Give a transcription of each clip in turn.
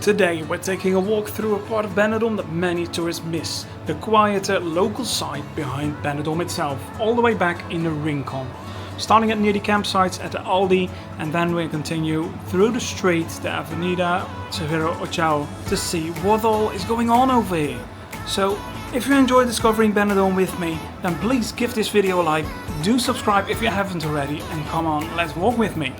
Today we're taking a walk through a part of Benidorm that many tourists miss, the quieter local side behind Benidorm itself, all the way back in the Rincon. Starting at near the campsites at the Aldi, and then we continue through the street, the Avenida Severo Ochoa, to see what all is going on over here. So if you enjoy discovering Benidorm with me, then please give this video a like, do subscribe if you haven't already, and come on, let's walk with me.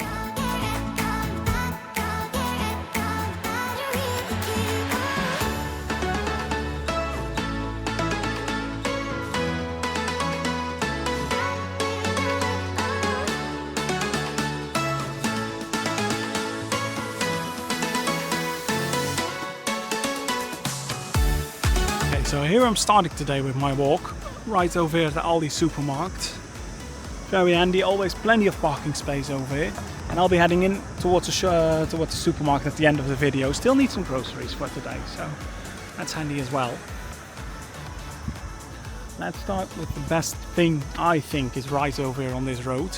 So here I'm starting today with my walk, right over here at the Aldi supermarket. Very handy, always plenty of parking space over here. And I'll be heading in towards the supermarket at the end of the video. Still need some groceries for today, so that's handy as well. Let's start with the best thing I think is right over here on this road.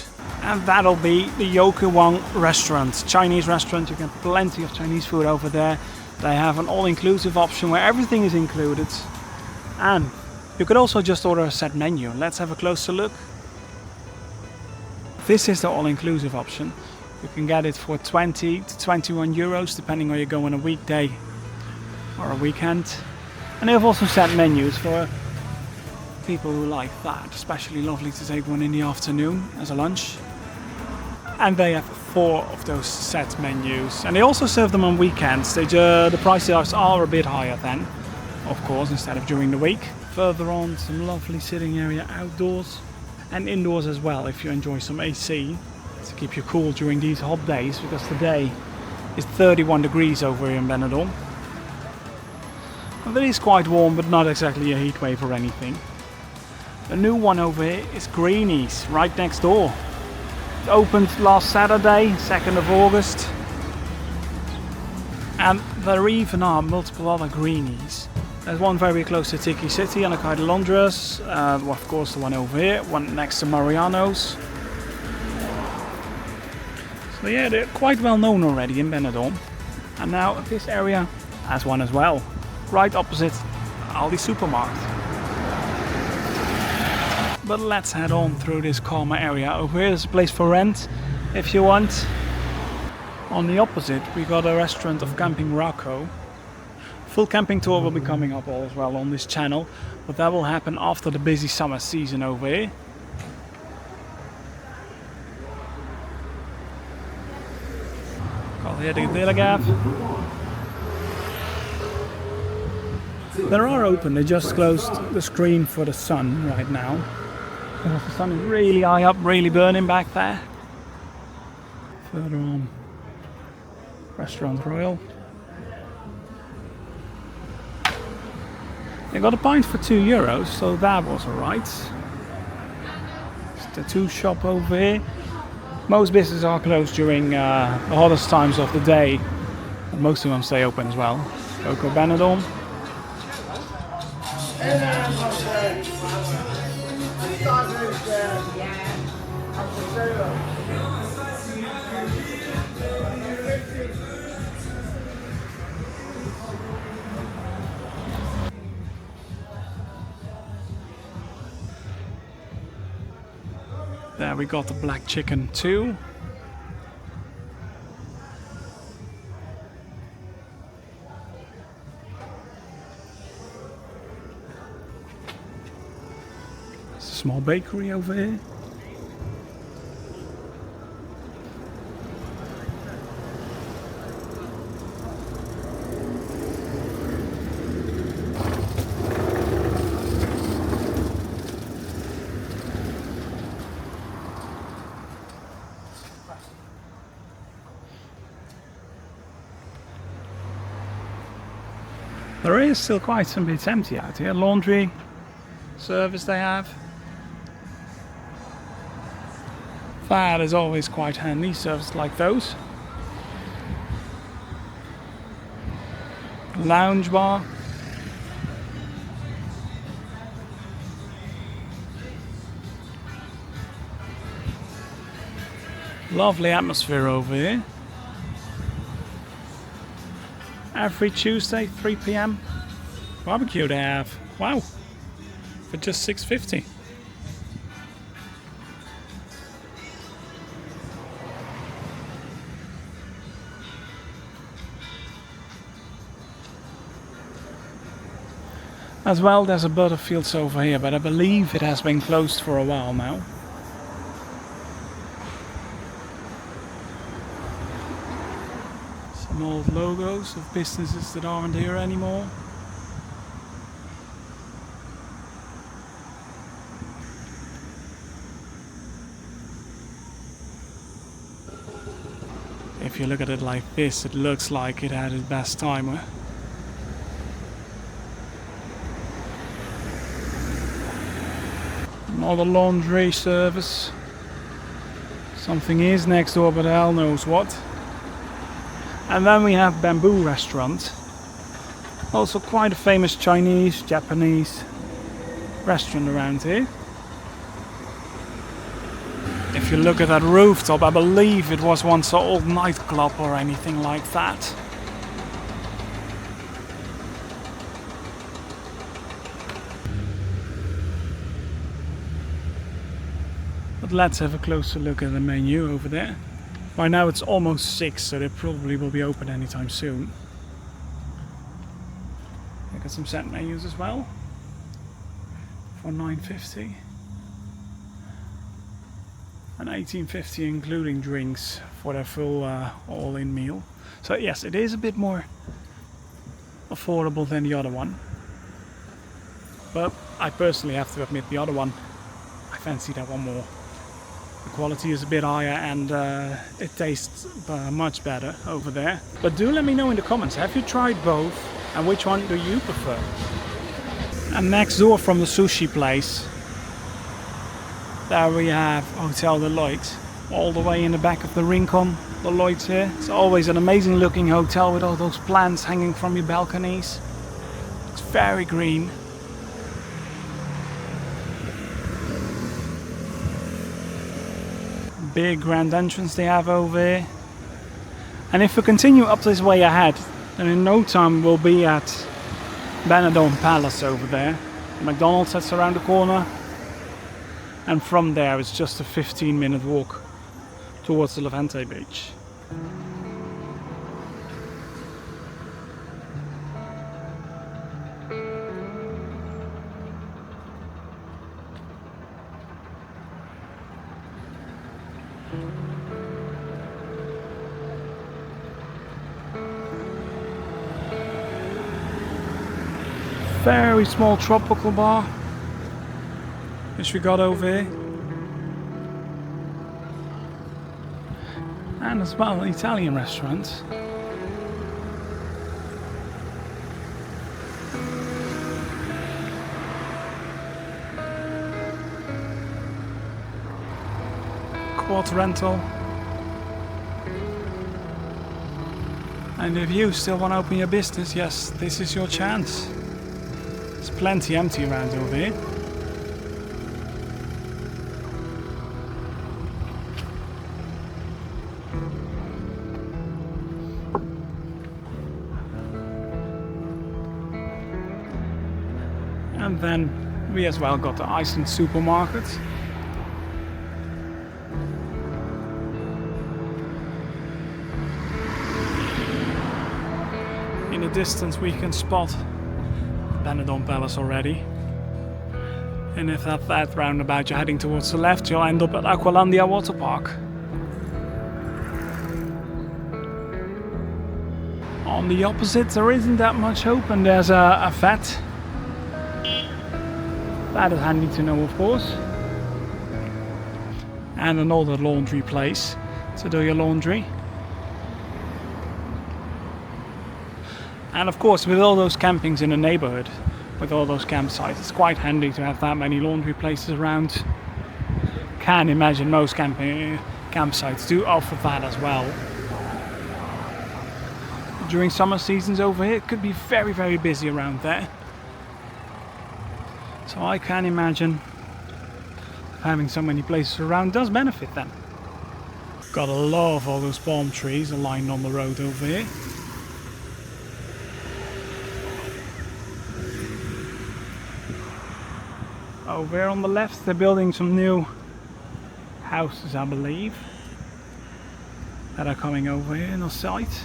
And that'll be the Yoke Wang restaurant, Chinese restaurant. You get plenty of Chinese food over there. They have an all-inclusive option where everything is included. And you could also just order a set menu. Let's have a closer look. This is the all-inclusive option. You can get it for 20 to 21 euros depending on you go on a weekday or a weekend. And they have also set menus for people who like that. Especially lovely to take one in the afternoon as a lunch. And they have 4 of those set menus. And they also serve them on weekends. The prices are a bit higher then, of course, instead of during the week. Further on, some lovely sitting area outdoors and indoors as well if you enjoy some AC to keep you cool during these hot days, because today is 31 degrees over here in Benidorm. And it is quite warm, but not exactly a heat wave or anything. The new one over here is Greeny's, right next door. It opened last Saturday, 2nd of August. And there even are multiple other Greeny's. There's one very close to Tiki City and a kind of Londres. Well, of course, the one over here, one next to Mariano's. So yeah, they're quite well known already in Benidorm. And now this area has one as well, right opposite Aldi supermarket. But let's head on through this calmer area. Over here is a place for rent, if you want. On the opposite, we got a restaurant of Camping Rocco. Full camping tour will be coming up as well on this channel, but that will happen after the busy summer season over here. Got here the Telegraph. They are open, they just closed the screen for the sun right now. Because the sun is really high up, really burning back there. Further on, Restaurant Royal. They got a pint for €2, so that was alright. It's the tattoo shop over here. Most businesses are closed during the hottest times of the day, but most of them stay open as well. Coco Benidorm. There we got the black chicken too. There's a small bakery over here. There is still quite some bits empty out here. Laundry service they have. That is always quite handy, service like those. Lounge bar. Lovely atmosphere over here. Every Tuesday, 3 p.m. barbecue they have. Wow, for just $6.50. As well, there's a Butterfields over here, but I believe it has been closed for a while now. Some old logos of businesses that aren't here anymore. If you look at it like this, it looks like it had its best time. Another laundry service. Something is next door, but hell knows what. And then we have Bamboo Restaurant. Also quite a famous Chinese, Japanese restaurant around here. If you look at that rooftop, I believe it was once an old nightclub or anything like that. But let's have a closer look at the menu over there. Right now it's almost 6, so they probably will be open anytime soon. I got some set menus as well for $9.50 and $18.50 including drinks for their full all-in meal. So yes, it is a bit more affordable than the other one. But I personally have to admit the other one, I fancy that one more. The quality is a bit higher and it tastes much better over there. But do let me know in the comments, have you tried both and which one do you prefer? And next door from the sushi place, there we have Hotel Deloitte. All the way in the back of the Rincon, Deloitte here. It's always an amazing looking hotel with all those plants hanging from your balconies. It's very green. Big grand entrance they have over here. And if we continue up this way ahead, then in no time we'll be at Benidorm Palace over there. McDonald's that's around the corner. And from there it's just a 15-minute walk towards the Levante Beach. Very small tropical bar, which we got over here. And as well an Italian restaurant. Quad rental. And if you still want to open your business, yes, this is your chance. There's plenty empty around over here. And then we as well got the Iceland supermarket. In the distance we can spot Benidorm Palace already. And if at that roundabout you're heading towards the left, you'll end up at Aqualandia Water Park. On the opposite there isn't that much open. There's a vet. That is handy to know, of course. And another laundry place to do your laundry. And of course, with all those campings in the neighborhood, with all those campsites, it's quite handy to have that many laundry places around. Can imagine most campsites do offer that as well. During summer seasons over here, it could be very, very busy around there. So I can imagine having so many places around does benefit them. Gotta love all those palm trees aligned on the road over here. Over here on the left they're building some new houses, I believe, that are coming over here in the site.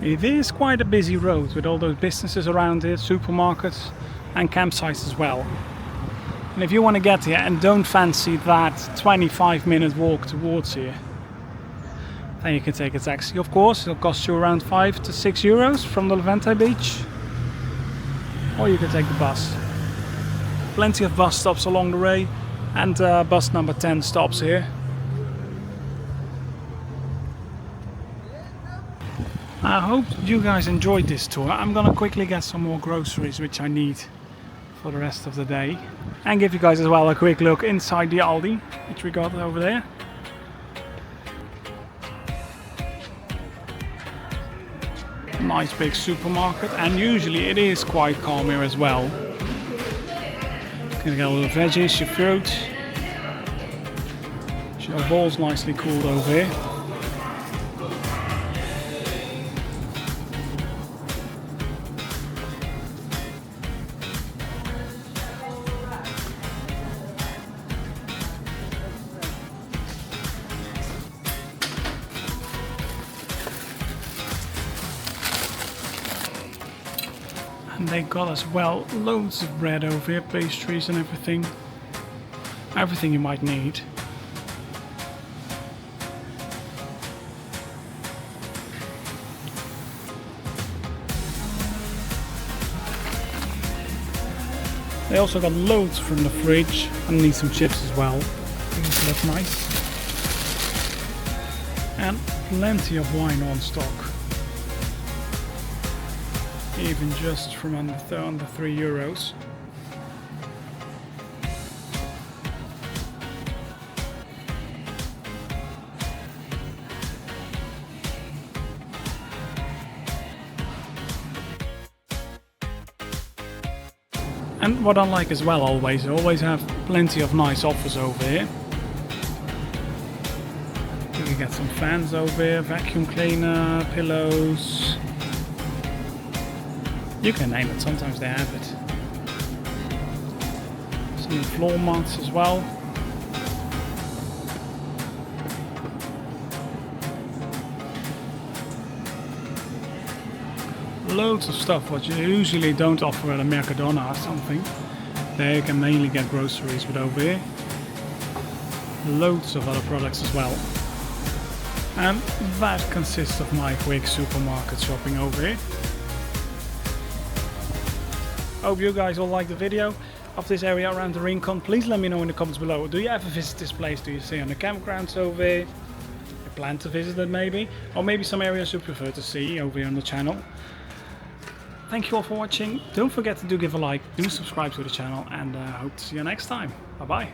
It is quite a busy road with all those businesses around it, supermarkets and campsites as well. And if you want to get here and don't fancy that 25-minute walk towards here, then you can take a taxi, of course. It'll cost you around 5 to 6 euros from the Levante Beach. Or you can take the bus. Plenty of bus stops along the way, and bus number 10 stops here. I hope you guys enjoyed this tour. I'm gonna quickly get some more groceries which I need for the rest of the day, and give you guys as well a quick look inside the Aldi which we got over there. Nice big supermarket, and usually it is quite calm here as well. Gonna get all the veggies, your fruit. Your bowl's nicely cooled over here. And they got as well loads of bread over here, pastries and everything. Everything you might need. They also got loads from the fridge. I need some chips as well. These look nice. And plenty of wine on stock. Even just from under 3 euros. And what I like as well, always have plenty of nice offers over here. You can get some fans over here, vacuum cleaner, pillows. You can name it, sometimes they have it. Some floor mats as well. Loads of stuff what you usually don't offer at a Mercadona or something. There you can mainly get groceries, but over here loads of other products as well. And that consists of my quick supermarket shopping over here. Hope you guys all like the video of this area around the Rincon. Please let me know in the comments below. Do you ever visit this place? Do you see on the campgrounds over here? You plan to visit it maybe? Or maybe some areas you prefer to see over here on the channel. Thank you all for watching. Don't forget to give a like, do subscribe to the channel, and hope to see you next time. Bye bye.